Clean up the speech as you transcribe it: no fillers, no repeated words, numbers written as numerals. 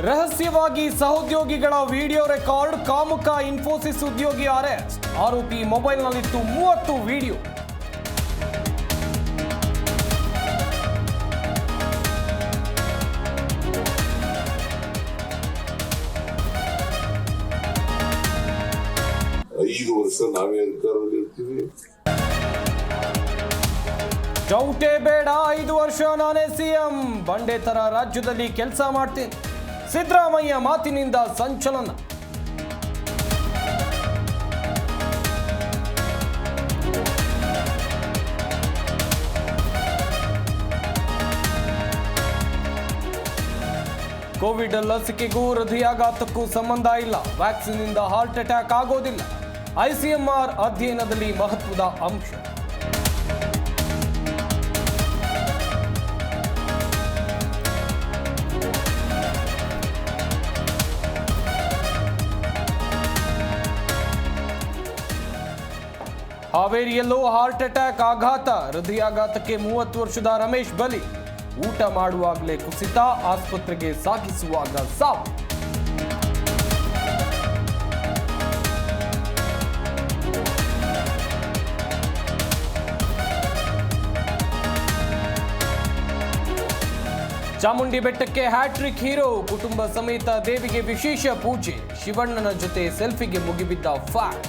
ರಹಸ್ಯವಾಗಿ ಸಹೋದ್ಯೋಗಿಗಳ video record, ಕಾಮುಕ Infosys ಉದ್ಯೋಗಿ ಅರೆಸ್ಟ್, ಆರೋಪಿ ಮೊಬೈಲ್ನಲ್ಲಿತ್ತು 30 ವಿಡಿಯೋ. ಐದು ವರ್ಷ ನಾವೇ ಅಧಿಕಾರದಲ್ಲಿ ಇರ್ತೀವಿ. ಡೌಟೇ ಬೇಡ, 5 ವರ್ಷ ನಾನೇ ಸಿಎಂ, ಬಂಡೆ ತರ ರಾಜ್ಯದಲ್ಲಿ ಕೆಲಸ ಮಾಡ್ತೀನಿ. ಸಿದ್ದರಾಮಯ್ಯ ಮಾತಿನಿಂದ ಸಂಚಲನ. ಕೋವಿಡ್ ಲಸಿಕೆಗೂ ಹೃದಯಾಘಾತಕ್ಕೂ ಸಂಬಂಧ ಇಲ್ಲ, ವ್ಯಾಕ್ಸಿನ್ ಇಂದ ಹಾರ್ಟ್ ಅಟ್ಯಾಕ್ ಆಗೋದಿಲ್ಲ. ಐಸಿಎಂಆರ್ ಅಧ್ಯಯನದಲ್ಲಿ ಮಹತ್ವದ ಅಂಶ. ಹಾವೇರಿಯಲ್ಲೂ ಹಾರ್ಟ್ ಅಟ್ಯಾಕ್ ಆಘಾತ, ಹೃದಯಾಘಾತಕ್ಕೆ 30 ವರ್ಷದ ರಮೇಶ್ ಬಲಿ. ಊಟ ಮಾಡುವಾಗಲೇ ಕುಸಿತ, ಆಸ್ಪತ್ರೆಗೆ ಸಾಗಿಸುವಾಗ ಸಾವು. ಚಾಮುಂಡಿ ಬೆಟ್ಟಕ್ಕೆ ಹ್ಯಾಟ್ರಿಕ್ ಹೀರೋ, ಕುಟುಂಬ ಸಮೇತ ದೇವಿಗೆ ವಿಶೇಷ ಪೂಜೆ. ಶಿವಣ್ಣನ ಜೊತೆ ಸೆಲ್ಫಿಗೆ ಮುಗಿಬಿದ್ದ ಫ್ಯಾನ್.